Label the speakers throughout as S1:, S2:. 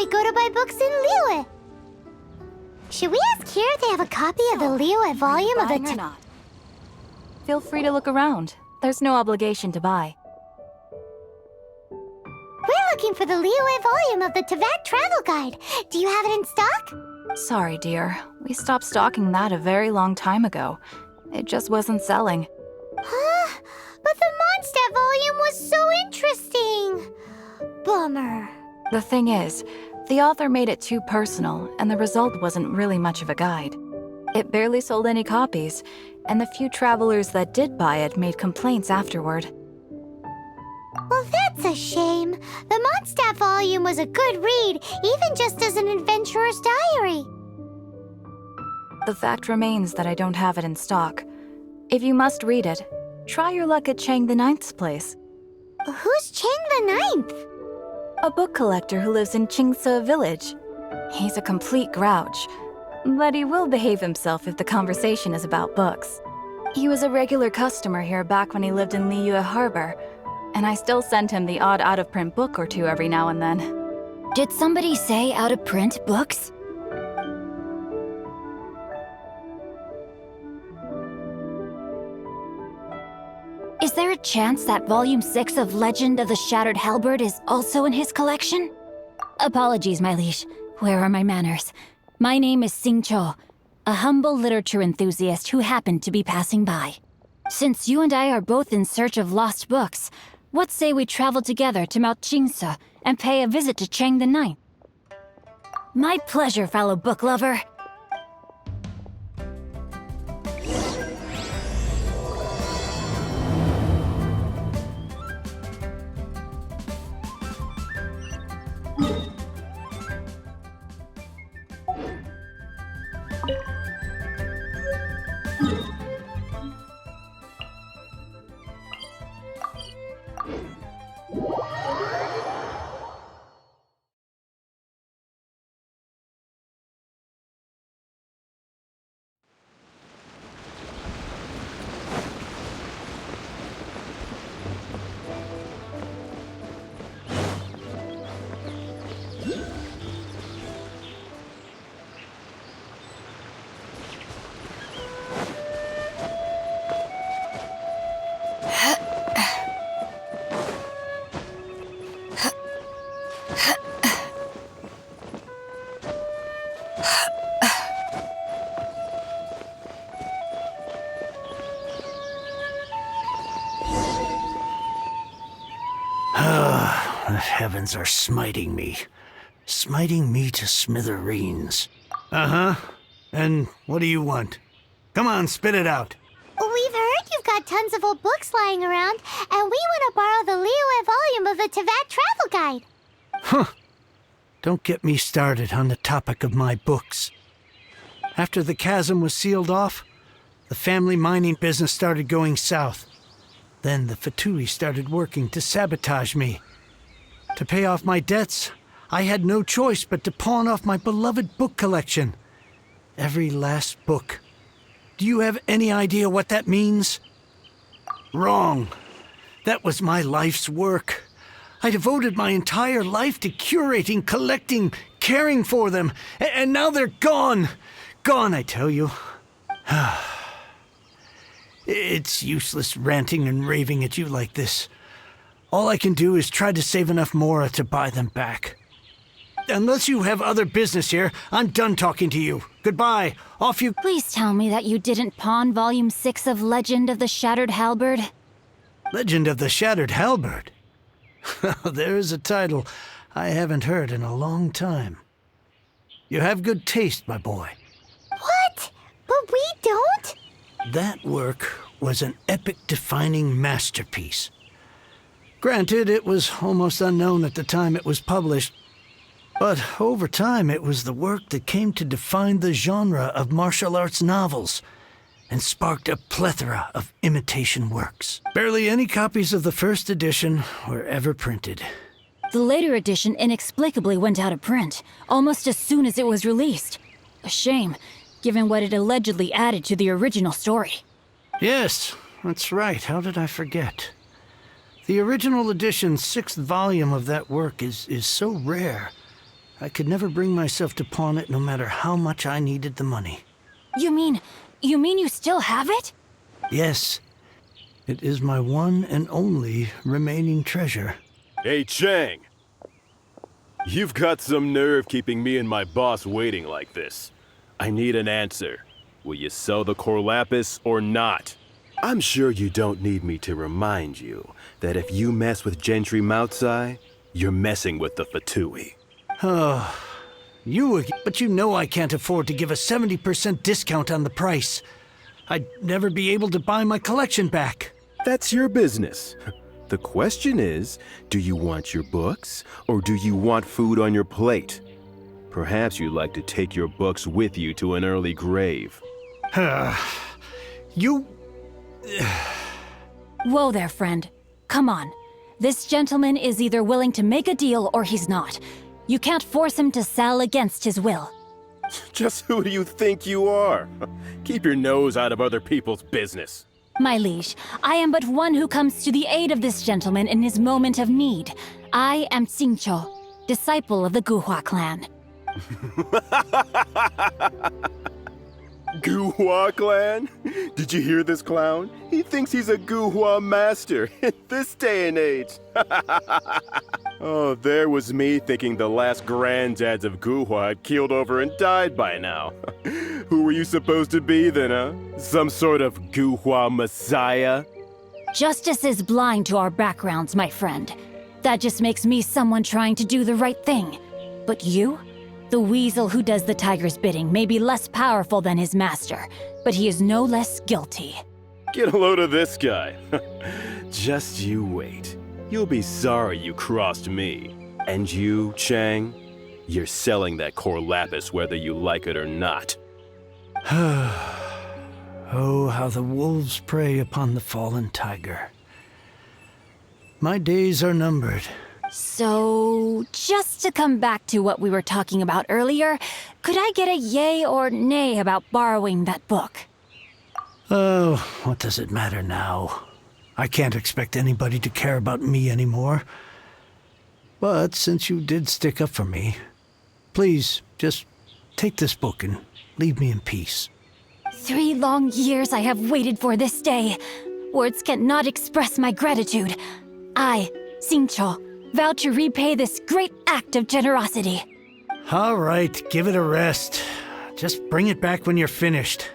S1: we go to buy books in Liyue. Should we ask here if they have a copy of the Liyue volume of the
S2: Buying or not? Feel free to look around. There's no obligation to buy.
S1: We're looking for the Liyue volume of the Teyvat Travel Guide. Do you have it in stock?
S2: Sorry, dear. We stopped stocking that a very long time ago. It just wasn't selling.
S1: Huh? But the Mondstadt volume was so interesting. Bummer.
S2: The thing is, the author made it too personal, and the result wasn't really much of a guide. It barely sold any copies, and the few travelers that did buy it made complaints afterward.
S1: Well, that's a shame. The Mondstadt volume was a good read, even just as an adventurer's diary.
S2: The fact remains that I don't have it in stock. If you must read it, try your luck at Chang the Ninth's place.
S1: Who's Chang the Ninth?
S2: A book collector who lives in Qingce Village. He's a complete grouch, but he will behave himself if the conversation is about books. He was a regular customer here back when he lived in Liyue Harbor, and I still send him the odd out-of-print book or two every now and then.
S3: Did somebody say out-of-print books? Is there a chance that Volume 6 of Legend of the Shattered Halberd is also in his collection? Apologies, my liege. Where are my manners? My name is Sing Cho, a humble literature enthusiast who happened to be passing by. Since you and I are both in search of lost books, what say we travel together to Mount Qingce and pay a visit to Chang the Ninth? My pleasure, fellow book lover.
S4: The heavens are smiting me. Smiting me to smithereens. Uh-huh. And what do you want? Come on, spit it out.
S1: We've heard you've got tons of old books lying around, and we want to borrow the Liyue volume of the Teyvat Travel Guide.
S4: Huh. Don't get me started on the topic of my books. After the chasm was sealed off, the family mining business started going south. Then the Fatui started working to sabotage me. To pay off my debts, I had no choice but to pawn off my beloved book collection. Every last book. Do you have any idea what that means? Wrong. That was my life's work. I devoted my entire life to curating, collecting, caring for them, and now they're gone. Gone, I tell you. It's useless ranting and raving at you like this. All I can do is try to save enough Mora to buy them back. Unless you have other business here, I'm done talking to you. Goodbye. Off you...
S3: Please tell me that you didn't pawn Volume 6 of Legend of the Shattered Halberd.
S4: Legend of the Shattered Halberd? There's a title I haven't heard in a long time. You have good taste, my boy.
S1: What? But we don't?
S4: That work was an epic-defining masterpiece. Granted, it was almost unknown at the time it was published, but over time it was the work that came to define the genre of martial arts novels and sparked a plethora of imitation works. Barely any copies of the first edition were ever printed.
S3: The later edition inexplicably went out of print, almost as soon as it was released. A shame, given what it allegedly added to the original story.
S4: Yes, that's right. How did I forget? The original edition's 6th volume of that work is so rare. I could never bring myself to pawn it no matter how much I needed the money.
S3: You mean you still have it?
S4: Yes, it is my one and only remaining treasure.
S5: Hey, Chang! You've got some nerve keeping me and my boss waiting like this. I need an answer. Will you sell the core lapis or not? I'm sure you don't need me to remind you that if you mess with Gentry Moutsai, you're messing with the Fatui.
S4: But you know I can't afford to give a 70% discount on the price. I'd never be able to buy my collection back.
S5: That's your business. The question is, do you want your books, or do you want food on your plate? Perhaps you'd like to take your books with you to an early grave.
S4: You...
S3: Whoa there, friend. Come on. This gentleman is either willing to make a deal or he's not. You can't force him to sell against his will.
S5: Just who do you think you are? Keep your nose out of other people's business.
S3: My liege, I am but one who comes to the aid of this gentleman in his moment of need. I am Xingqiu, disciple of the Guhua clan.
S5: Guhua clan? Did you hear this clown? He thinks he's a Guhua master in this day and age. Oh, there was me thinking the last granddads of Guhua had keeled over and died by now. Who were you supposed to be then, huh? Some sort of Guhua messiah?
S3: Justice is blind to our backgrounds, my friend. That just makes me someone trying to do the right thing. But you? The weasel who does the tiger's bidding may be less powerful than his master, but he is no less guilty.
S5: Get a load of this guy. Just you wait. You'll be sorry you crossed me. And you, Chang, you're selling that core lapis whether you like it or not.
S4: Oh, how the wolves prey upon the fallen tiger. My days are numbered.
S3: So, just to come back to what we were talking about earlier, could I get a yay or nay about borrowing that book?
S4: Oh, what does it matter now? I can't expect anybody to care about me anymore. But since you did stick up for me, please just take this book and leave me in peace.
S3: 3 long years I have waited for this day. Words cannot express my gratitude. I, Xingqiu, vow to repay this great act of generosity.
S4: All right, give it a rest. Just bring it back when you're finished.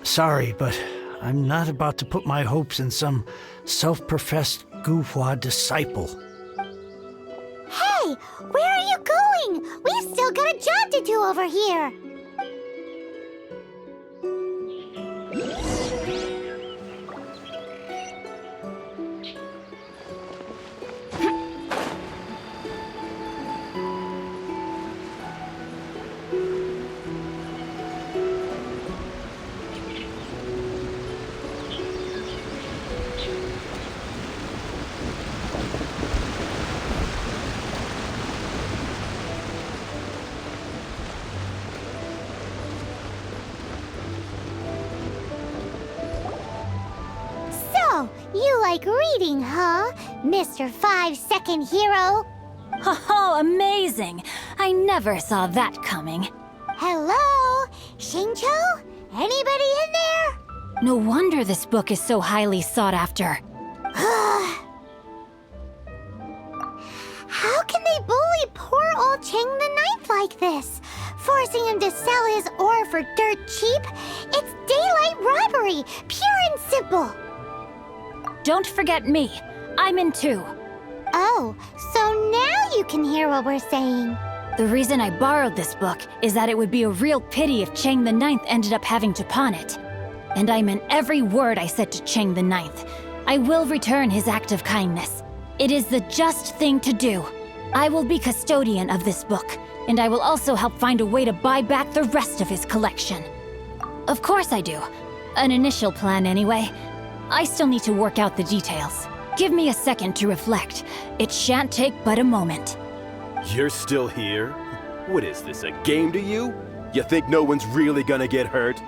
S4: Sorry, but I'm not about to put my hopes in some self-professed Guhua disciple.
S1: Hey, where are you going? We've still got a job to do over here. So, you like reading, huh, Mr. 5-second hero?
S3: Oh, amazing! I never saw that coming.
S1: Hello? Xingqiu? Anybody in there?
S3: No wonder this book is so highly sought after.
S1: How can they bully poor old Chang the Ninth like this? Forcing him to sell his ore for dirt cheap? It's daylight robbery, pure and simple.
S3: Don't forget me. I'm in too.
S1: Oh, so now you can hear what we're saying.
S3: The reason I borrowed this book is that it would be a real pity if Chang the Ninth ended up having to pawn it. And I meant every word I said to Chang the Ninth. I will return his act of kindness. It is the just thing to do. I will be custodian of this book, and I will also help find a way to buy back the rest of his collection. Of course I do. An initial plan anyway. I still need to work out the details. Give me a second to reflect. It shan't take but a moment.
S5: You're still here? What is this, a game to you? You think no one's really gonna get hurt?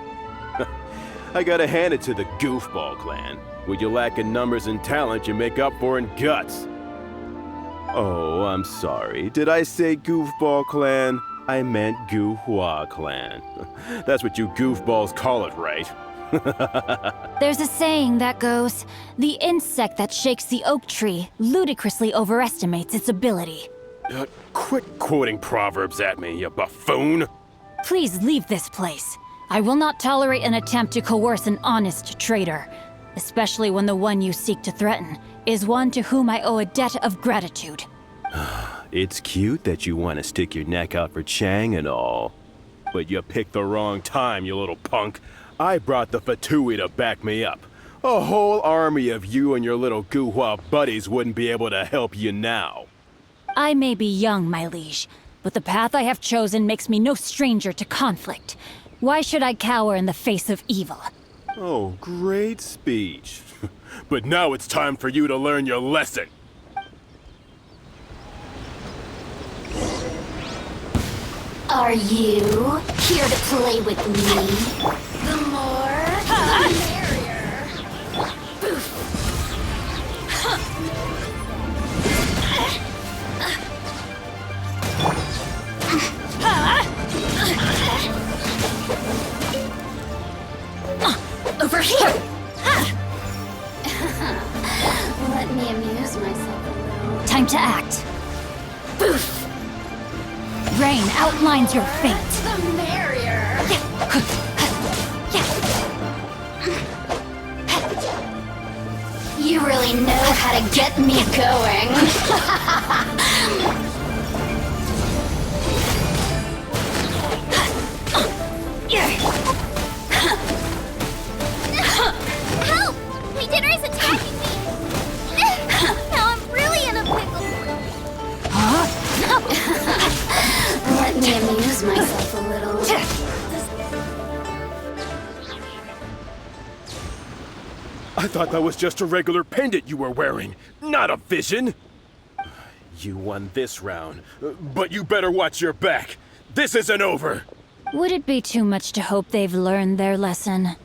S5: I gotta hand it to the Goofball clan. What you lack in numbers and talent, you make up for in guts. Oh, I'm sorry. Did I say Goofball Clan? I meant Guhua Clan. That's what you goofballs call it, right?
S3: There's a saying that goes, the insect that shakes the oak tree ludicrously overestimates its ability.
S5: Quit quoting proverbs at me, you buffoon!
S3: Please leave this place. I will not tolerate an attempt to coerce an honest trader, especially when the one you seek to threaten is one to whom I owe a debt of gratitude.
S5: It's cute that you want to stick your neck out for Chang and all. But you picked the wrong time, you little punk. I brought the Fatui to back me up. A whole army of you and your little Guhua buddies wouldn't be able to help you now.
S3: I may be young, my liege, but the path I have chosen makes me no stranger to conflict. Why should I cower in the face of evil?
S5: Oh, great speech. But now it's time for you to learn your lesson.
S1: Are you here to play with me? The more, the merrier. Over here! Let me amuse myself a little.
S3: Time to act. Boof! Rain outlines your fate.
S1: The merrier. You really know how to get me going. Help! My dinner is attacking me! Now I'm really in a pickle. Let me amuse myself a little.
S5: I thought that was just a regular pendant you were wearing, not a vision. You won this round, but you better watch your back. This isn't over.
S3: Would it be too much to hope they've learned their lesson?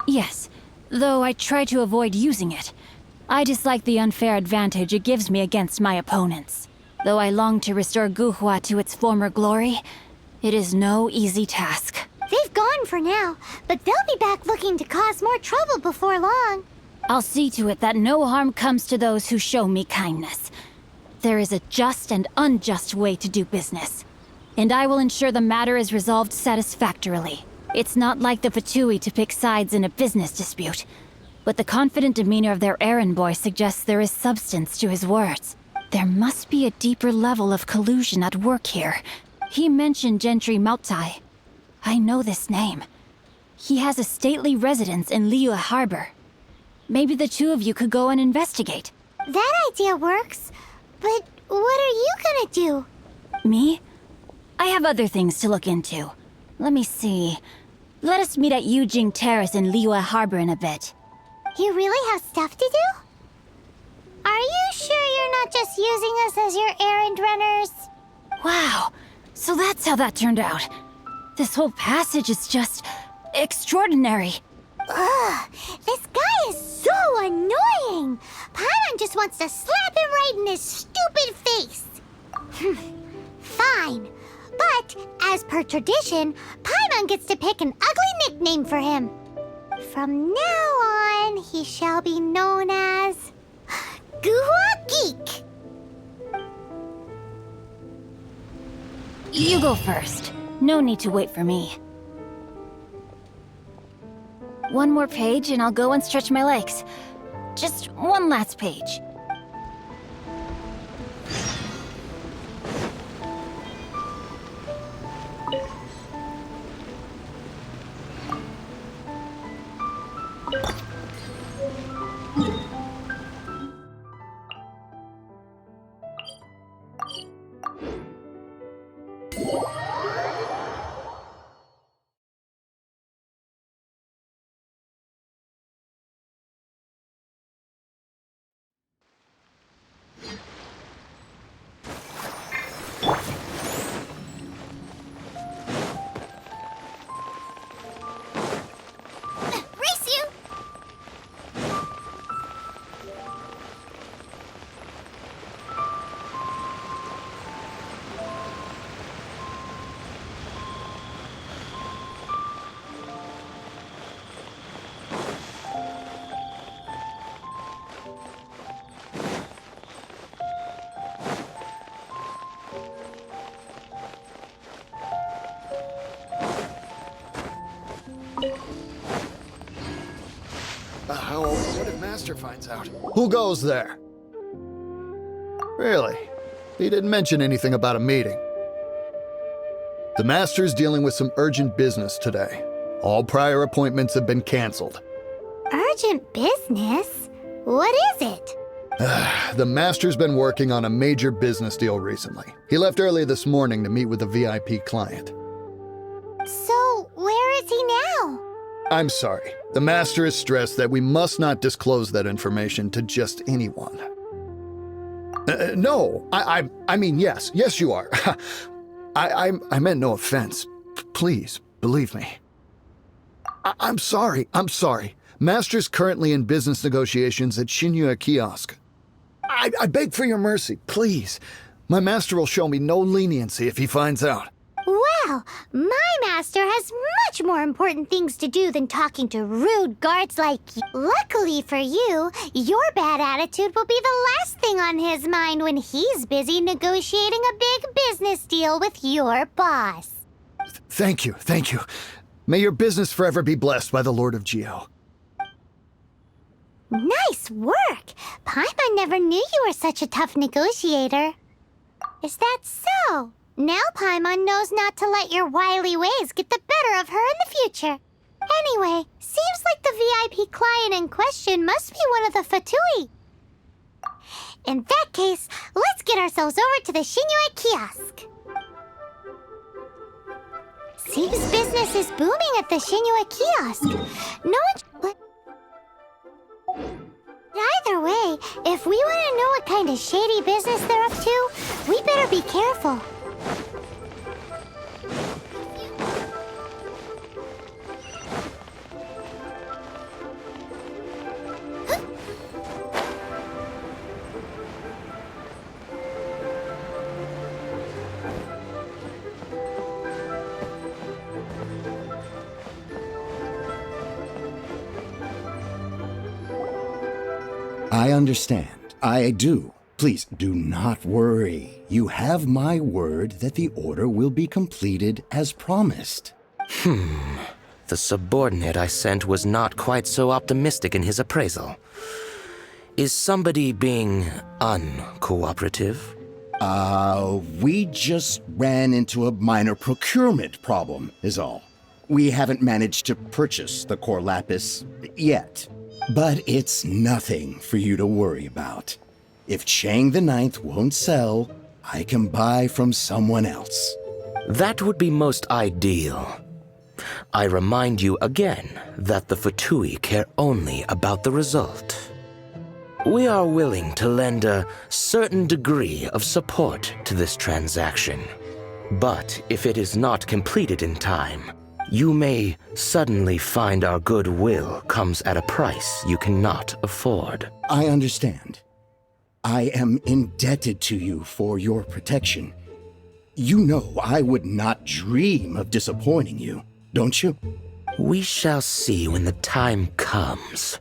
S3: Yes, though I try to avoid using it. I dislike the unfair advantage it gives me against my opponents. Though I long to restore Guhua to its former glory, it is no easy task.
S1: They've gone for now, but they'll be back looking to cause more trouble before long.
S3: I'll see to it that no harm comes to those who show me kindness. There is a just and unjust way to do business, and I will ensure the matter is resolved satisfactorily. It's not like the Fatui to pick sides in a business dispute, but the confident demeanor of their errand boy suggests there is substance to his words. There must be a deeper level of collusion at work here. He mentioned Gentry Maotai. I know this name. He has a stately residence in Liyue Harbor. Maybe the two of you could go and investigate.
S1: That idea works, but what are you gonna do?
S3: Me? I have other things to look into. Let me see. Let us meet at Yujing Terrace in Liyue Harbor in a bit.
S1: You really have stuff to do? Are you sure you're not just using us as your errand runners?
S3: Wow, so that's how that turned out. This whole passage is just extraordinary.
S1: Ugh, this guy is so annoying! Paimon just wants to slap him right in his stupid face! Fine, but as per tradition, Paimon gets to pick an ugly nickname for him. From now on, he shall be known as Guhua Geek.
S3: You go first. No need to wait for me. One more page and I'll go and stretch my legs. Just one last page.
S6: What if Master finds out? Who goes there? Really? He didn't mention anything about a meeting. The Master's dealing with some urgent business today. All prior appointments have been canceled.
S1: Urgent business? What is it?
S6: The Master's been working on a major business deal recently. He left early this morning to meet with a VIP client.
S1: So, where is he now?
S6: I'm sorry. The Master is stressed that we must not disclose that information to just anyone. No, I mean, yes. Yes, you are. I meant no offense. Please, believe me. I'm sorry. Master's currently in business negotiations at Shinya Kiosk. I beg for your mercy, please. My master will show me no leniency if he finds out.
S1: Well, my master has much more important things to do than talking to rude guards like you. Luckily for you, your bad attitude will be the last thing on his mind when he's busy negotiating a big business deal with your boss.
S6: Thank you. May your business forever be blessed by the Lord of Geo.
S1: Nice work! Paimon never knew you were such a tough negotiator. Is that so? Now Paimon knows not to let your wily ways get the better of her in the future. Anyway, seems like the VIP client in question must be one of the Fatui. In that case, let's get ourselves over to the Shinue Kiosk. Seems business is booming at the Shinue Kiosk. No one... Either way, if we want to know what kind of shady business they're up to, we better be careful.
S7: I understand. I do. Please do not worry. You have my word that the order will be completed as promised.
S8: The subordinate I sent was not quite so optimistic in his appraisal. Is somebody being uncooperative?
S7: We just ran into a minor procurement problem, is all. We haven't managed to purchase the core lapis yet. But it's nothing for you to worry about. If Chang the Ninth won't sell, I can buy from someone else.
S8: That would be most ideal. I remind you again that the Fatui care only about the result. We are willing to lend a certain degree of support to this transaction. But if it is not completed in time, you may suddenly find our goodwill comes at a price you cannot afford.
S7: I understand. I am indebted to you for your protection. You know I would not dream of disappointing you, don't you?
S8: We shall see when the time comes.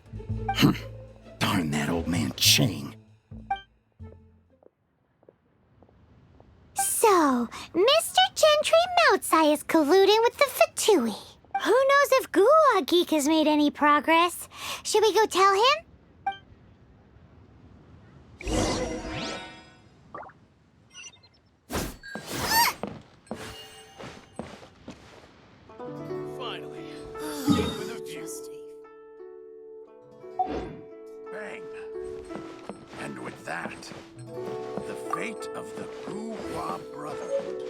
S7: Darn that old man Chang.
S1: So, Mr. Gentry Moutsai is colluding with the Fatui. Who knows if Guwa Geek has made any progress? Should we go tell him?
S4: Finally. With a view. Bang. And with that, the fate of the Guwa Brotherhood.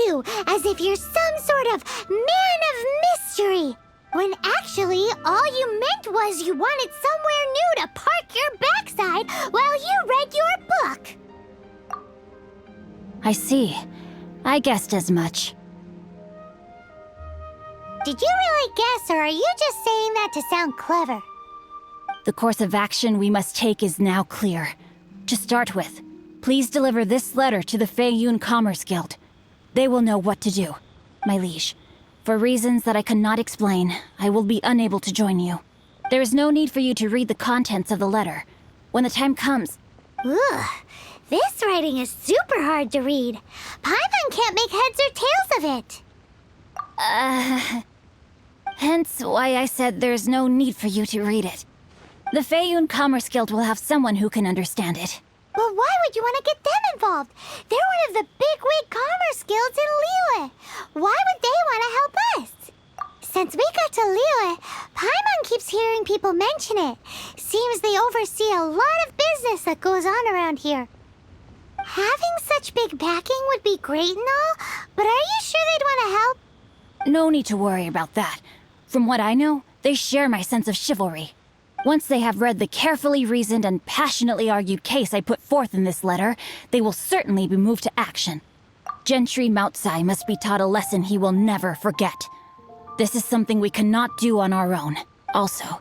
S1: you as if you're some sort of man of mystery, when actually all you meant was you wanted somewhere new to park your backside while you read your book.
S3: I see. I guessed as much.
S1: Did you really guess, or are you just saying that to sound clever?
S3: The course of action we must take is now clear. To start with, please deliver this letter to the Feiyun Commerce Guild. They will know what to do. My liege, for reasons that I cannot explain, I will be unable to join you. There is no need for you to read the contents of the letter. When the time comes...
S1: Ugh, this writing is super hard to read. Paimon can't make heads or tails of it.
S3: Hence why I said there's no need for you to read it. The Feiyun Commerce Guild will have someone who can understand it.
S1: But why would you want to get them involved? They're one of the bigwig commerce guilds in Liyue. Why would they want to help us? Since we got to Liyue, Paimon keeps hearing people mention it. Seems they oversee a lot of business that goes on around here. Having such big backing would be great and all, but are you sure they'd want to help?
S3: No need to worry about that. From what I know, they share my sense of chivalry. Once they have read the carefully reasoned and passionately argued case I put forth in this letter, they will certainly be moved to action. Gentry Moutsai must be taught a lesson he will never forget. This is something we cannot do on our own. Also,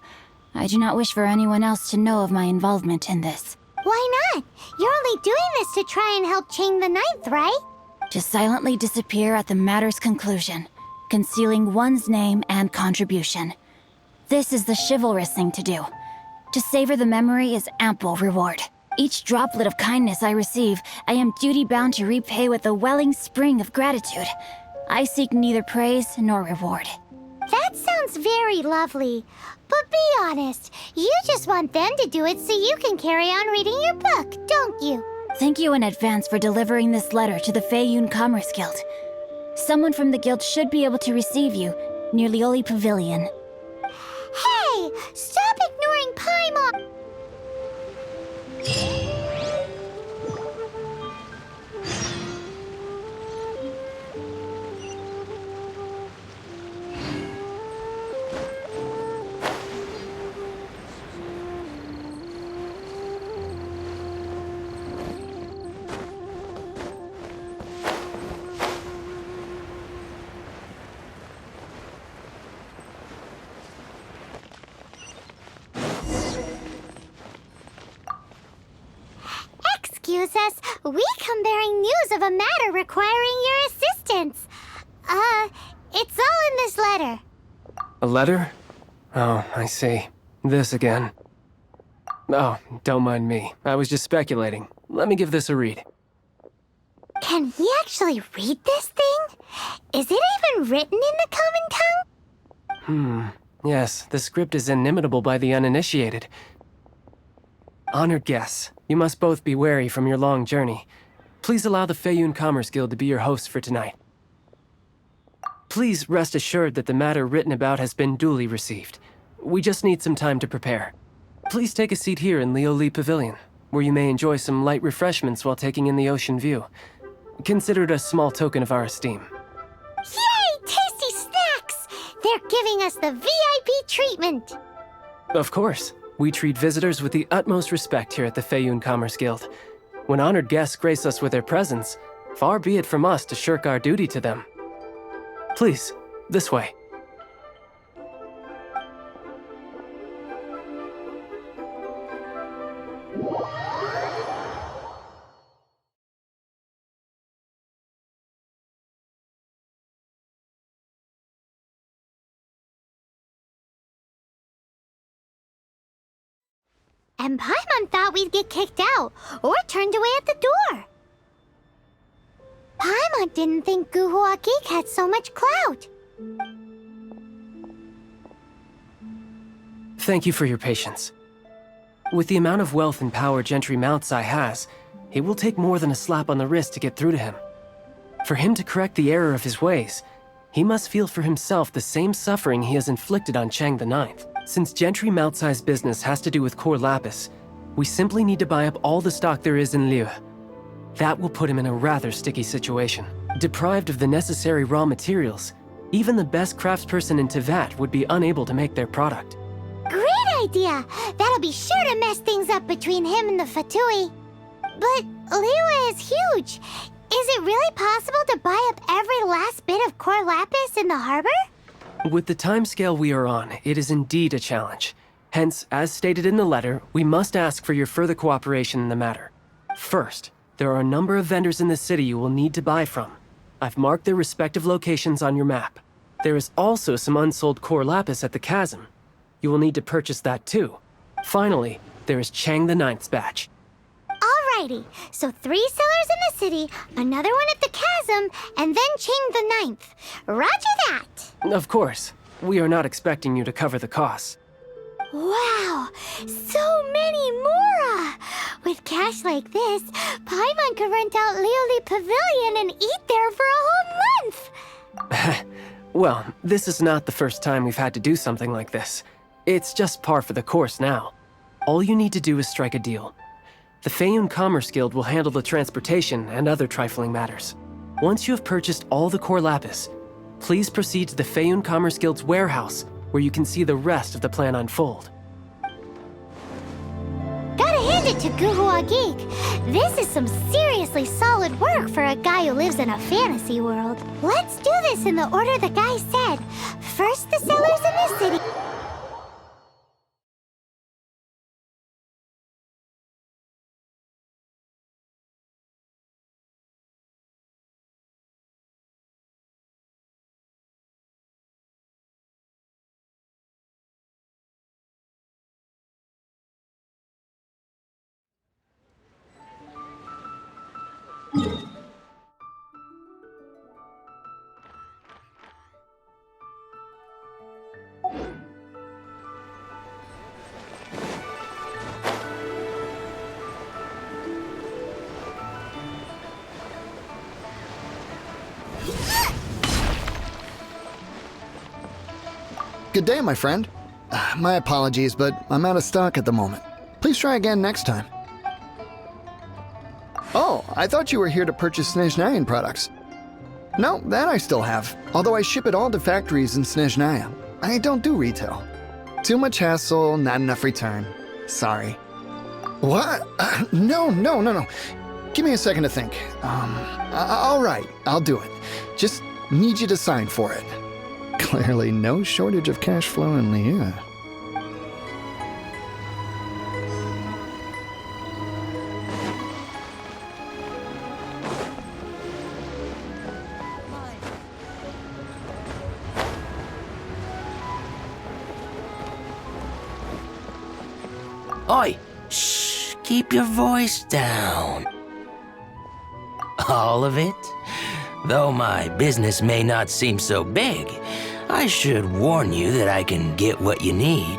S3: I do not wish for anyone else to know of my involvement in this.
S1: Why not? You're only doing this to try and help Chang the Ninth, right?
S3: To silently disappear at the matter's conclusion, concealing one's name and contribution. This is the chivalrous thing to do. To savor the memory is ample reward. Each droplet of kindness I receive, I am duty-bound to repay with a welling spring of gratitude. I seek neither praise nor reward.
S1: That sounds very lovely. But be honest, you just want them to do it so you can carry on reading your book, don't you?
S3: Thank you in advance for delivering this letter to the Feiyun Commerce Guild. Someone from the guild should be able to receive you near Lioli Pavilion.
S1: Hey! Stop ignoring Paimon! Excuse us, we come bearing news of a matter requiring your assistance. It's all in this letter.
S9: A letter? Oh, I see. This again. Oh, don't mind me. I was just speculating. Let me give this a read.
S1: Can we actually read this thing? Is it even written in the common tongue?
S9: Yes, the script is inimitable by the uninitiated. Honored guests, you must both be wary from your long journey. Please allow the Feiyun Commerce Guild to be your host for tonight. Please rest assured that the matter written about has been duly received. We just need some time to prepare. Please take a seat here in Lioli Pavilion, where you may enjoy some light refreshments while taking in the ocean view. Consider it a small token of our esteem.
S1: Yay! Tasty snacks! They're giving us the VIP treatment!
S9: Of course. We treat visitors with the utmost respect here at the Feiyun Commerce Guild. When honored guests grace us with their presence, far be it from us to shirk our duty to them. Please, this way.
S1: And Paimon thought we'd get kicked out, or turned away at the door. Paimon didn't think Guhua Geek had so much clout.
S9: Thank you for your patience. With the amount of wealth and power Gentry Moutsai has, it will take more than a slap on the wrist to get through to him. For him to correct the error of his ways, he must feel for himself the same suffering he has inflicted on Chang the Ninth. Since Gentry Moutsai's business has to do with Core Lapis, we simply need to buy up all the stock there is in Liyue. That will put him in a rather sticky situation. Deprived of the necessary raw materials, even the best craftsperson in Teyvat would be unable to make their product.
S1: Great idea! That'll be sure to mess things up between him and the Fatui. But Liyue is huge. Is it really possible to buy up every last bit of core lapis in the harbor?
S9: With the timescale we are on, it is indeed a challenge. Hence, as stated in the letter, we must ask for your further cooperation in the matter. First, there are a number of vendors in the city you will need to buy from. I've marked their respective locations on your map. There is also some unsold core lapis at the chasm. You will need to purchase that too. Finally, there is Chang the Ninth's batch.
S1: Alrighty, so 3 sellers in the city, another one at the chasm, and then Chang the Ninth. Roger that!
S9: Of course, we are not expecting you to cover the costs.
S1: Wow, so many more! With cash like this, Paimon could rent out Lioli Pavilion and eat there for a whole month!
S9: Well, this is not the first time we've had to do something like this. It's just par for the course now. All you need to do is strike a deal. The Feiyun Commerce Guild will handle the transportation and other trifling matters. Once you have purchased all the core lapis, please proceed to the Feiyun Commerce Guild's warehouse, where you can see the rest of the plan unfold.
S1: Gotta hand it to Guhua Geek. This is some seriously solid work for a guy who lives in a fantasy world. Let's do this in the order the guy said. First the sellers in the city.
S6: Good day, my friend. My apologies, but I'm out of stock at the moment. Please try again next time. Oh, I thought you were here to purchase Snezhnayan products. No, that I still have, although I ship it all to factories in Snezhnaya. I don't do retail. Too much hassle, not enough return. Sorry. What? No. Give me a second to think. All right, I'll do it. Just need you to sign for it. Clearly no shortage of cash flow in Liyue.
S8: Oi! Shh! Keep your voice down. All of it? Though my business may not seem so big, I should warn you that I can get what you need,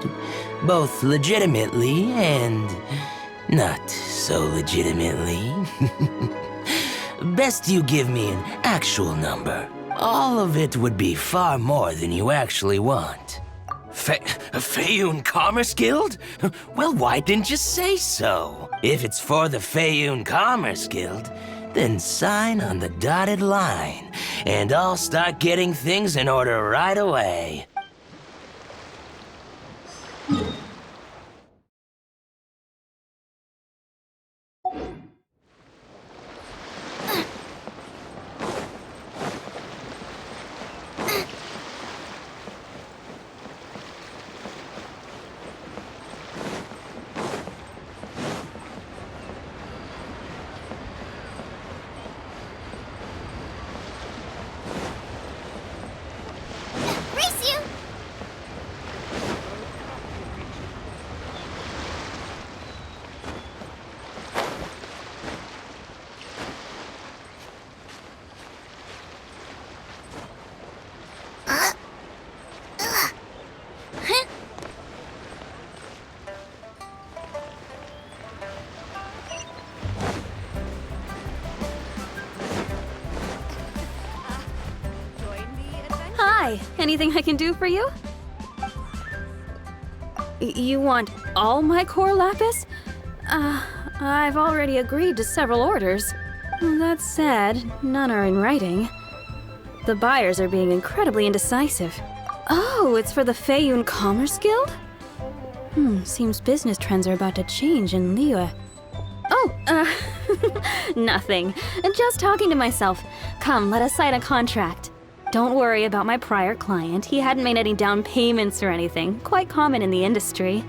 S8: both legitimately and not so legitimately. Best you give me an actual number. All of it would be far more than you actually want. Feiyun Commerce Guild? Well, why didn't you say so? If it's for the Feiyun Commerce Guild, then sign on the dotted line, and I'll start getting things in order right away.
S1: Race you!
S2: Hi, anything I can do for you? You want all my core lapis? I've already agreed to several orders.
S10: That said, none are in writing. The buyers are being incredibly indecisive. Oh, it's for the Feiyun Commerce Guild? Seems business trends are about to change in Liyue. Oh, nothing. Just talking to myself. Come, let us sign a contract. Don't worry about my prior client. He hadn't made any down payments or anything. Quite common in the industry.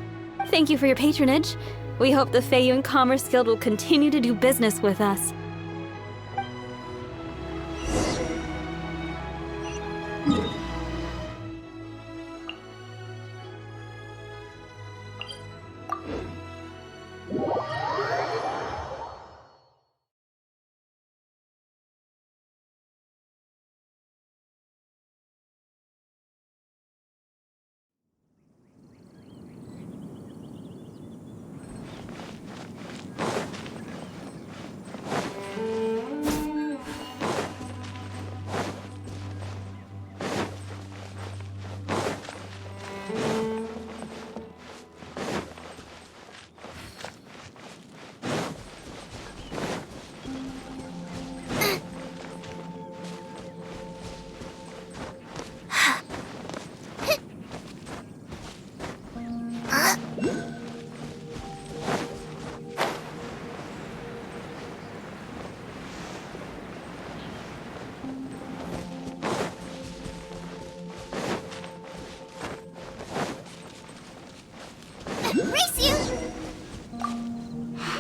S10: Thank you for your patronage. We hope the Feiyun Commerce Guild will continue to do business with us.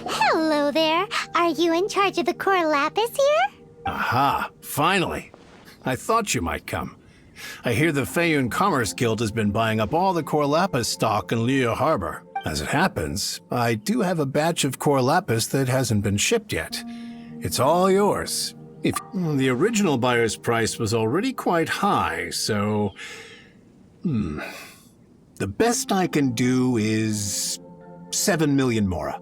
S1: Hello there. Are you in charge of the Core Lapis here?
S4: Aha, finally. I thought you might come. I hear the Feiyun Commerce Guild has been buying up all the Core Lapis stock in Liyue Harbor. As it happens, I do have a batch of Core Lapis that hasn't been shipped yet. It's all yours. If the original buyer's price was already quite high, so... The best I can do is 7 million mora.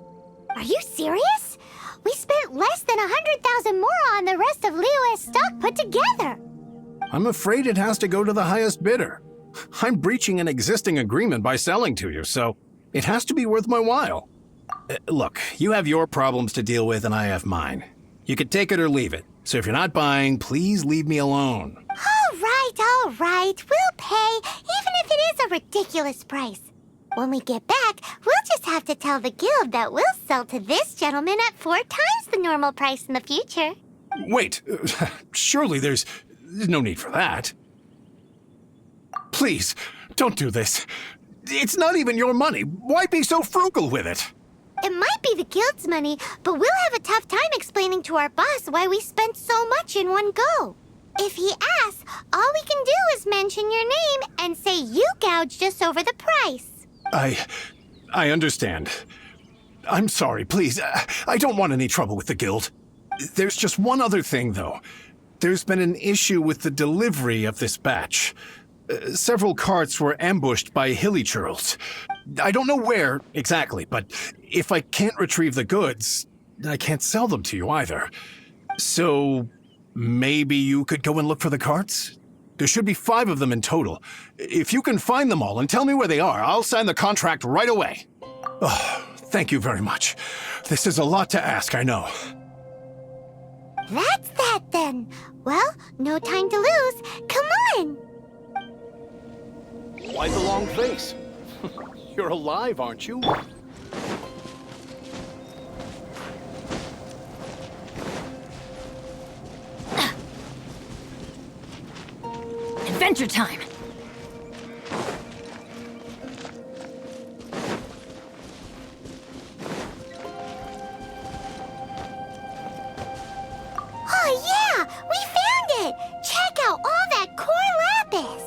S1: Are you serious? We spent less than 100,000 more on the rest of Liyue's stock put together.
S4: I'm afraid it has to go to the highest bidder. I'm breaching an existing agreement by selling to you, so it has to be worth my while. Look, you have your problems to deal with and I have mine. You can take it or leave it. So if you're not buying, please leave me alone.
S1: All right. We'll pay, even if it is a ridiculous price. When we get back, we'll just have to tell the guild that we'll sell to this gentleman at 4 times the normal price in the future.
S4: Wait, surely there's no need for that. Please, don't do this. It's not even your money. Why be so frugal with it?
S1: It might be the guild's money, but we'll have a tough time explaining to our boss why we spent so much in one go. If he asks, all we can do is mention your name and say you gouged us over the price.
S4: I understand. I'm sorry, please. I don't want any trouble with the guild. There's just one other thing, though. There's been an issue with the delivery of this batch. Several carts were ambushed by hilly-churls. I don't know where exactly, but if I can't retrieve the goods, I can't sell them to you either. So maybe you could go and look for the carts? There should be 5 of them in total. If you can find them all and tell me where they are, I'll sign the contract right away. Oh, thank you very much. This is a lot to ask, I know.
S1: That's that then. Well, no time to lose. Come on!
S4: Why the long face? You're alive, aren't you?
S3: Adventure time!
S1: Oh yeah! We found it! Check out all that Core Lapis!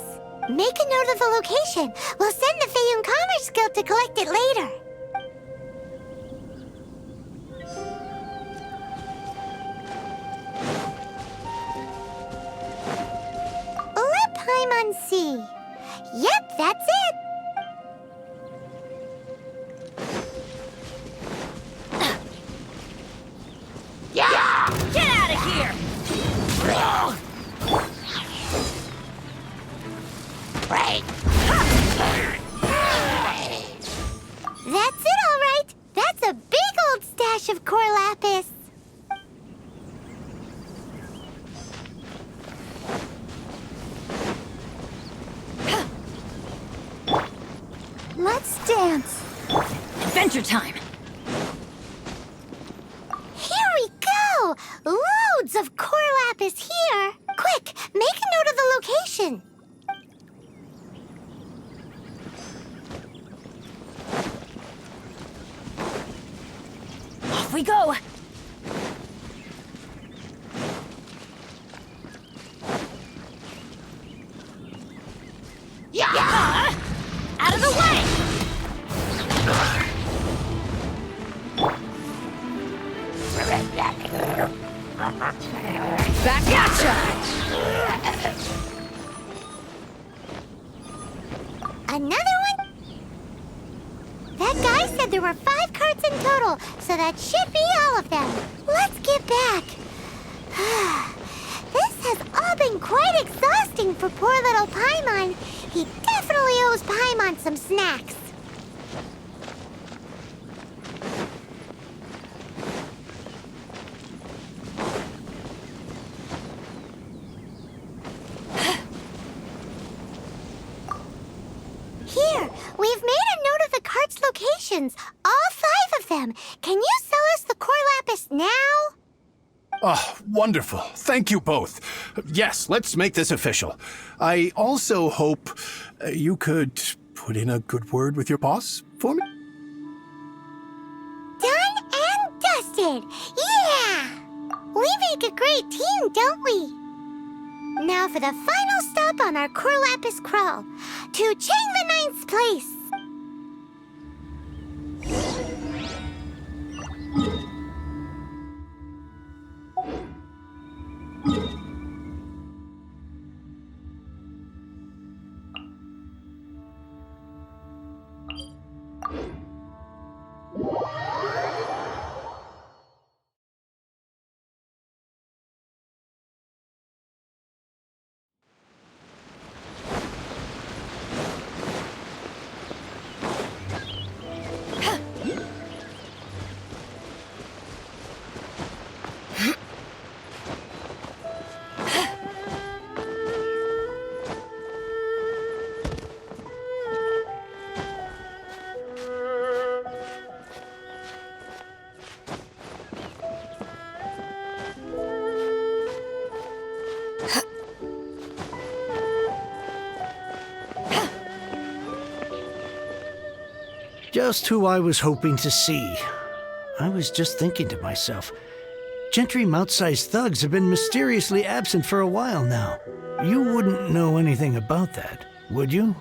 S1: Make a note of the location. We'll send the Feiyun Commerce Guild to collect it later. Le Paimon Sea. Yep, that's it.
S3: Get out of here!
S1: That's it, all right. That's a big old stash of Core Lapis.
S3: adventure time.
S1: Here we go! Loads of core lapis here! Quick, make a note of the location!
S3: Off we go! Yeah! Out of the way! Back at ya!
S1: Another one? That guy said there were 5 carts in total, so that should be all of them. Let's get back. This has all been quite exhausting for poor little Paimon. He definitely owes Paimon some snacks. Here, we've made a note of the cart's locations. All 5 of them. Can you sell us the core lapis now?
S11: Oh, wonderful. Thank you both. Yes, let's make this official. I also hope you could put in a good word with your boss for me.
S1: Done and dusted! Yeah! We make a great team, don't we? Now for the final stop on our core lapis crawl, to Chang the Ninth's place.
S4: Just who I was hoping to see. I was just thinking to myself, Gentry Mount-sized thugs have been mysteriously absent for a while now. You wouldn't know anything about that, would you?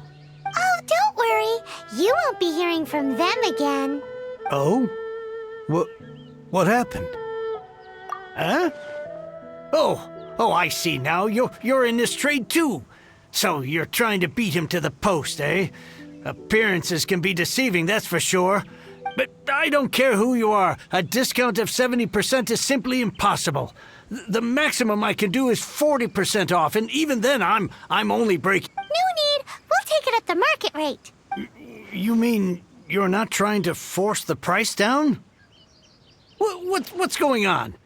S1: Oh, don't worry. You won't be hearing from them again.
S4: Oh? What happened? Huh? Oh, I see now. You're in this trade too. So you're trying to beat him to the post, eh? Appearances can be deceiving, that's for sure. But I don't care who you are. A discount of 70% is simply impossible. The maximum I can do is 40% off, and even then I'm only breaking.
S1: No need. We'll take it at the market rate.
S4: You mean you're not trying to force the price down? What's going on?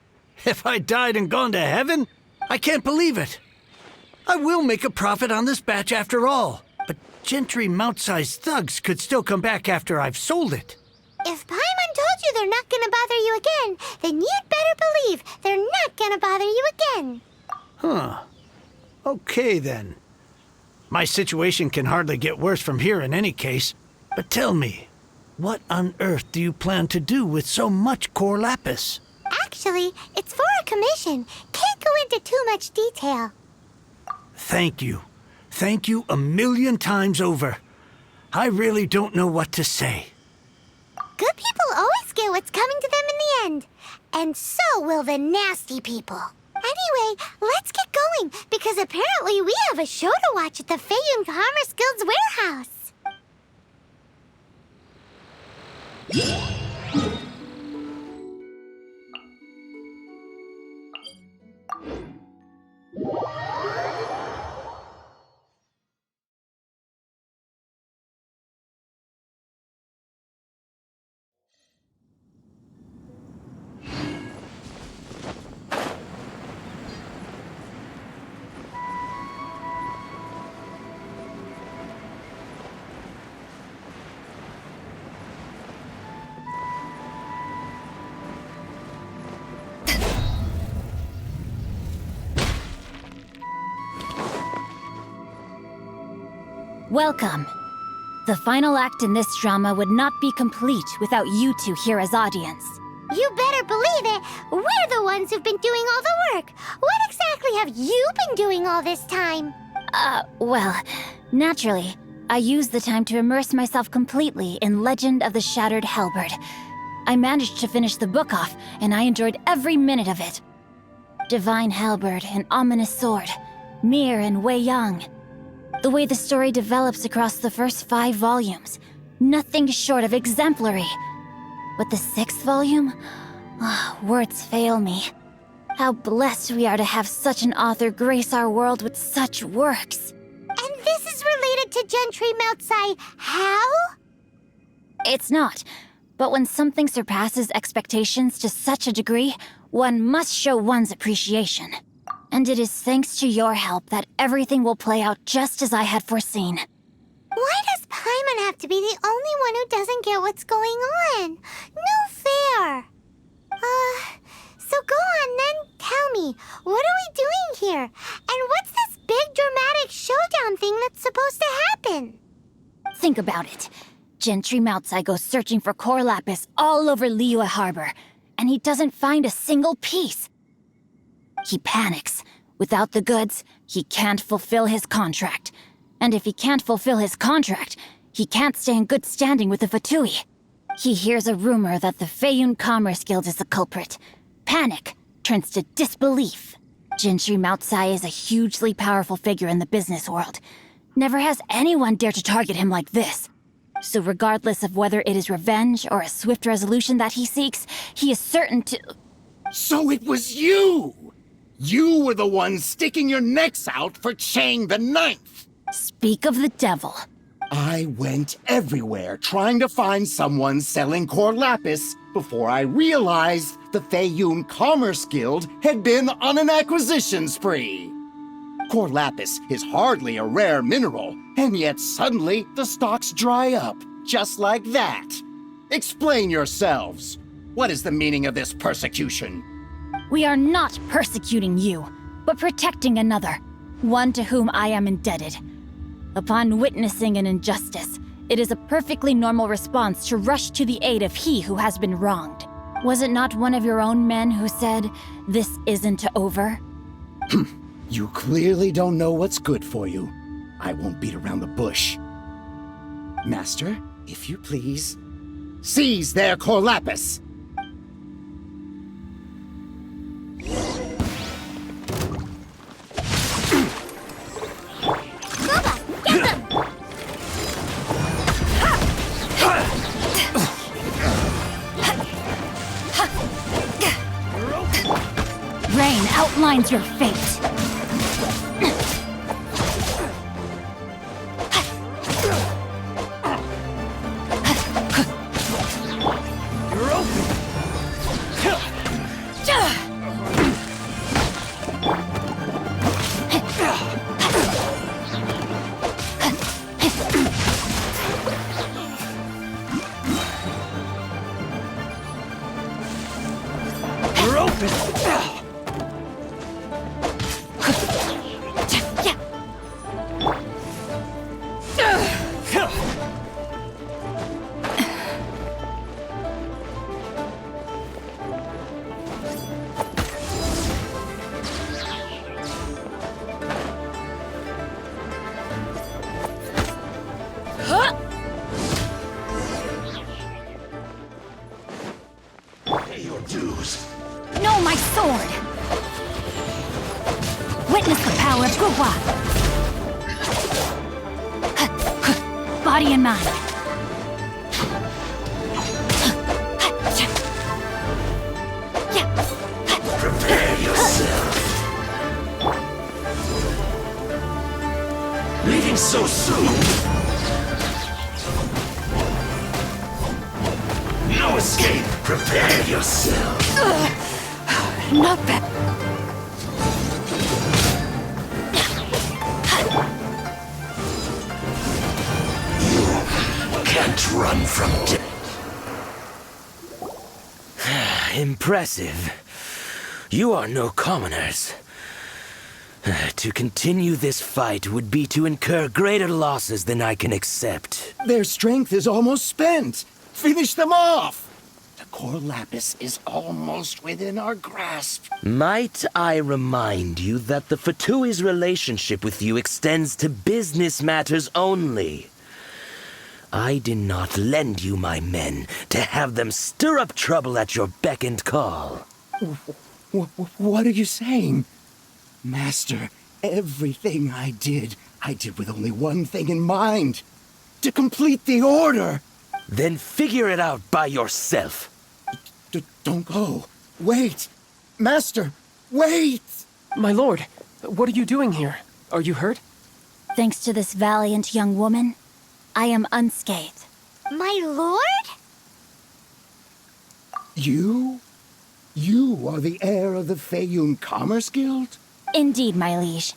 S4: If I died and gone to heaven? I can't believe it. I will make a profit on this batch after all. But Gentry Mount-sized thugs could still come back after I've sold it.
S1: If Paimon told you they're not gonna bother you again, then you'd better believe they're not gonna bother you again.
S4: Huh. Okay, then. My situation can hardly get worse from here in any case. But tell me, what on earth do you plan to do with so much core lapis?
S1: Actually, it's for a commission. Can't go into too much detail.
S4: Thank you. Thank you a million times over. I really don't know what to say.
S1: Good people always get what's coming to them in the end. And so will the nasty people. Anyway, let's get going, because apparently we have a show to watch at the Feiyun Commerce Guild's warehouse.
S3: Welcome. The final act in this drama would not be complete without you two here as audience.
S1: You better believe it. We're the ones who've been doing all the work. What exactly have you been doing all this time?
S3: Well, naturally, I used the time to immerse myself completely in Legend of the Shattered Halberd. I managed to finish the book off, and I enjoyed every minute of it. Divine Halberd, an ominous sword, Mir and Wei Yang. The way the story develops across the first 5 volumes, nothing short of exemplary. But the 6th volume? Words fail me. How blessed we are to have such an author grace our world with such works.
S1: And this is related to Gentry Moutsai how?
S3: It's not. But when something surpasses expectations to such a degree, one must show one's appreciation. And it is thanks to your help that everything will play out just as I had foreseen.
S1: Why does Paimon have to be the only one who doesn't get what's going on? No fair. So go on then, tell me, what are we doing here? And what's this big dramatic showdown thing that's supposed to happen?
S3: Think about it. Gentry Moutsai goes searching for core lapis all over Liyue Harbor, and he doesn't find a single piece. He panics. Without the goods, he can't fulfill his contract. And if he can't fulfill his contract, he can't stay in good standing with the Fatui. He hears a rumor that the Feiyun Commerce Guild is the culprit. Panic turns to disbelief. Gentry Moutsai is a hugely powerful figure in the business world. Never has anyone dared to target him like this. So regardless of whether it is revenge or a swift resolution that he seeks, he is certain to...
S7: So it was you! You were the one sticking your necks out for Chang the Ninth!
S3: Speak of the devil.
S7: I went everywhere trying to find someone selling core lapis before I realized the Feiyun Commerce Guild had been on an acquisition spree. Core lapis is hardly a rare mineral, and yet suddenly the stocks dry up, just like that. Explain yourselves. What is the meaning of this persecution?
S3: We are not persecuting you, but protecting another, one to whom I am indebted. Upon witnessing an injustice, it is a perfectly normal response to rush to the aid of he who has been wronged. Was it not one of your own men who said, "This isn't over"?
S7: You clearly don't know what's good for you. I won't beat around the bush. Master, if you please, seize their core lapis!
S3: Rain outlines your fate.
S12: You're open. You're open. Pay your dues.
S3: No, my sword! Witness the power of Guhua! Body and mind.
S12: Prepare yourself. Leaving so soon. No escape. Prepare yourself.
S3: Not bad.
S12: You can't run from death.
S8: Impressive. You are no commoners. To continue this fight would be to incur greater losses than I can accept.
S7: Their strength is almost spent. Finish them off! The core lapis is almost within our grasp.
S8: Might I remind you that the Fatui's relationship with you extends to business matters only? I did not lend you my men to have them stir up trouble at your beck and call.
S7: What are you saying? Master, everything I did with only one thing in mind. To complete the order.
S8: Then figure it out by yourself.
S7: Don't go. Wait. Master, wait!
S9: My lord, what are you doing here? Are you hurt?
S3: Thanks to this valiant young woman, I am unscathed.
S1: My lord?
S7: You? You are the heir of the Feiyun Commerce Guild?
S3: Indeed, my liege.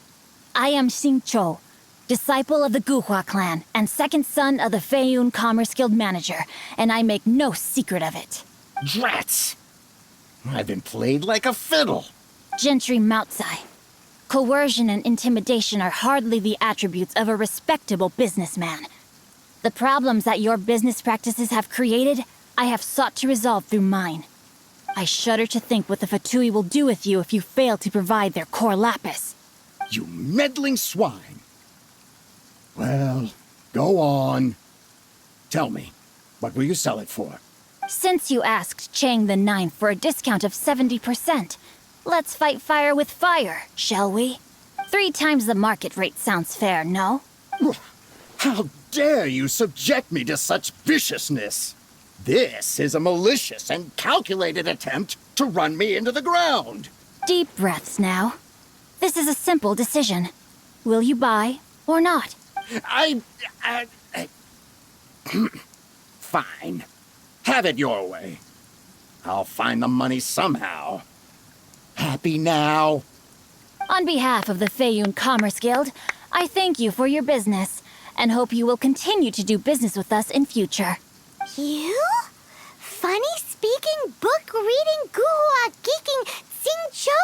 S3: I am Xingqiu, disciple of the Guhua clan and second son of the Feiyun Commerce Guild manager, and I make no secret of it.
S7: Drats! I've been played like a fiddle.
S3: Gentry Moutsai. Coercion and intimidation are hardly the attributes of a respectable businessman. The problems that your business practices have created, I have sought to resolve through mine. I shudder to think what the Fatui will do with you if you fail to provide their core lapis.
S7: You meddling swine. Well, go on. Tell me, what will you sell it for?
S3: Since you asked Chang the Ninth for a discount of 70%, let's fight fire with fire, shall we? 3 times the market rate sounds fair, no?
S7: How dare you subject me to such viciousness? This is a malicious and calculated attempt to run me into the ground.
S3: Deep breaths now. This is a simple decision. Will you buy or not?
S7: Fine. Have it your way. I'll find the money somehow. Happy now?
S3: On behalf of the Feiyun Commerce Guild, I thank you for your business and hope you will continue to do business with us in future.
S1: You? Funny-speaking, book-reading, guhua geeking Xingqiu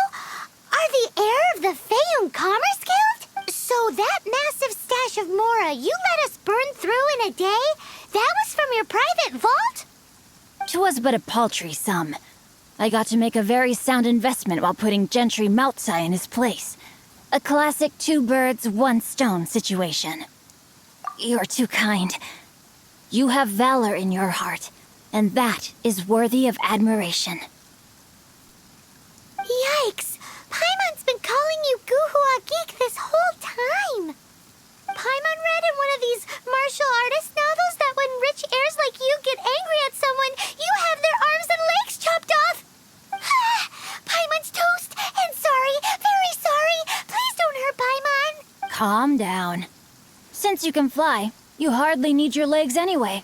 S1: are the heir of the Feiyun Commerce Guild? So that massive stash of Mora you let us burn through in a day, that was from your private vault?
S3: 'Twas but a paltry sum. I got to make a very sound investment while putting Gentry Moutsai in his place. A classic 2 birds, 1 stone situation. You're too kind. You have valor in your heart, and that is worthy of admiration.
S1: Yikes! Paimon's been calling you Guhua Geek this whole time. Paimon read in one of these martial artist novels that when rich heirs like you get angry at someone, you have their arms and legs chopped off. Paimon's toast, and sorry, very sorry. Please don't hurt Paimon.
S3: Calm down. Since you can fly, you hardly need your legs anyway.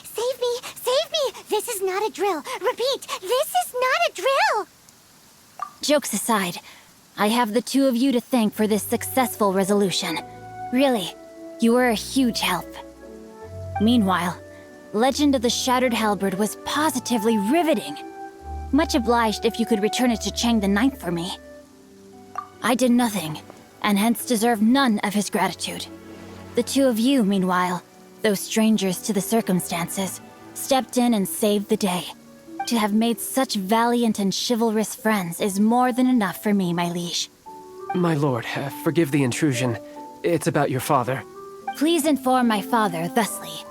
S1: Save me! Save me! This is not a drill. Repeat, this is not a drill!
S3: Jokes aside, I have the 2 of you to thank for this successful resolution. Really, you were a huge help. Meanwhile, Legend of the Shattered Halberd was positively riveting. Much obliged if you could return it to Chang the Ninth for me. I did nothing, and hence deserve none of his gratitude. The 2 of you, meanwhile, though strangers to the circumstances, stepped in and saved the day. To have made such valiant and chivalrous friends is more than enough for me, my liege.
S9: My lord, forgive the intrusion. It's about your father.
S3: Please inform my father thusly.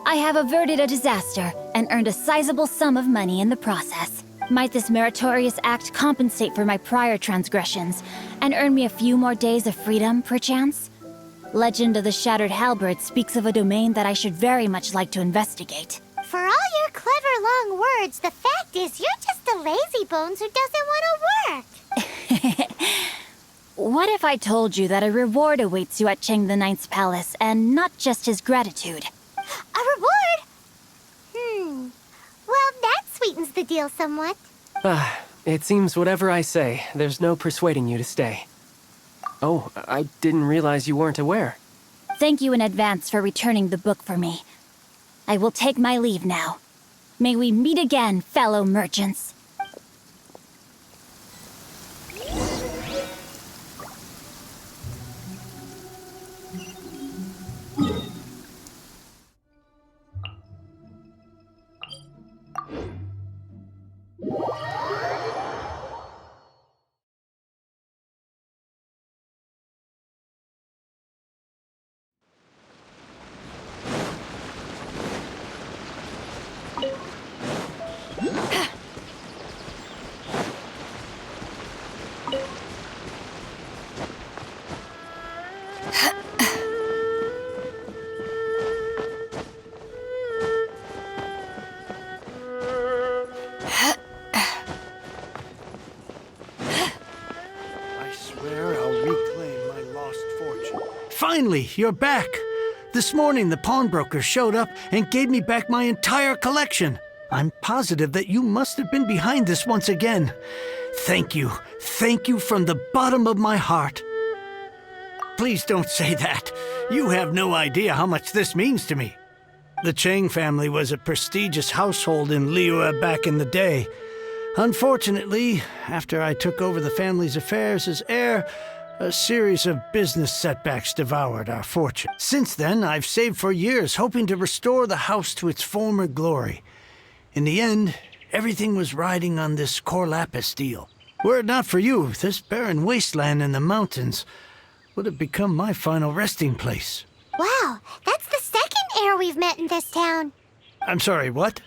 S3: I have averted a disaster and earned a sizable sum of money in the process. Might this meritorious act compensate for my prior transgressions and earn me a few more days of freedom, perchance? Legend of the Shattered Halberd speaks of a domain that I should very much like to investigate.
S1: For all your clever long words, the fact is you're just a lazy bones who doesn't want to work.
S3: What if I told you that a reward awaits you at Chang the Ninth's palace, and not just his gratitude?
S1: A reward? Well, that sweetens the deal somewhat.
S9: It seems whatever I say, there's no persuading you to stay. Oh, I didn't realize you weren't aware.
S3: Thank you in advance for returning the book for me. I will take my leave now. May we meet again, fellow merchants.
S4: I swear I'll reclaim my lost fortune. Finally, you're back! This morning, the pawnbroker showed up and gave me back my entire collection. I'm positive that you must have been behind this once again. Thank you. Thank you from the bottom of my heart. Please don't say that. You have no idea how much this means to me. The Chang family was a prestigious household in Liyue back in the day. Unfortunately, after I took over the family's affairs as heir, a series of business setbacks devoured our fortune. Since then, I've saved for years, hoping to restore the house to its former glory. In the end, everything was riding on this Corlapis deal. Were it not for you, this barren wasteland in the mountains would have become my final resting place.
S1: Wow, that's the second heir we've met in this town.
S4: I'm sorry, what?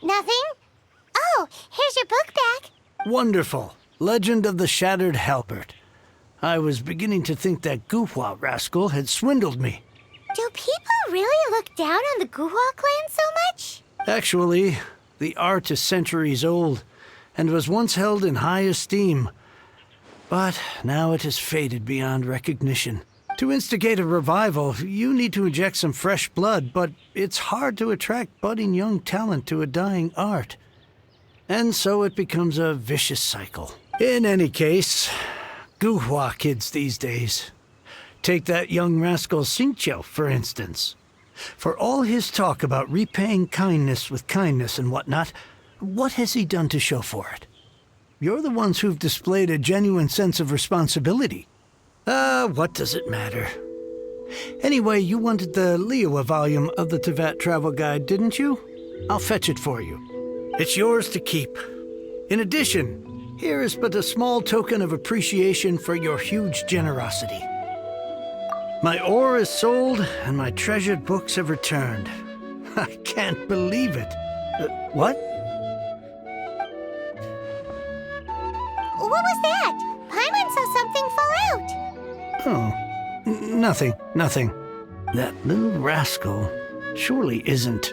S1: Nothing? Oh, here's your book back.
S4: Wonderful. Legend of the Shattered Halberd. I was beginning to think that Guhua rascal had swindled me.
S1: Do people really look down on the Guhua clan so much?
S4: Actually, the art is centuries old and was once held in high esteem. But now it has faded beyond recognition. To instigate a revival, you need to inject some fresh blood, but it's hard to attract budding young talent to a dying art. And so it becomes a vicious cycle. In any case, Guhua kids these days. Take that young rascal Xingqiu, for instance. For all his talk about repaying kindness with kindness and whatnot, what has he done to show for it? You're the ones who've displayed a genuine sense of responsibility. What does it matter? Anyway, you wanted the Liyue volume of the Teyvat Travel Guide, didn't you? I'll fetch it for you. It's yours to keep. In addition, here is but a small token of appreciation for your huge generosity. My ore is sold, and my treasured books have returned. I can't believe it. What?
S1: What was that? Paimon saw something fall out.
S4: Oh, nothing. That little rascal surely isn't...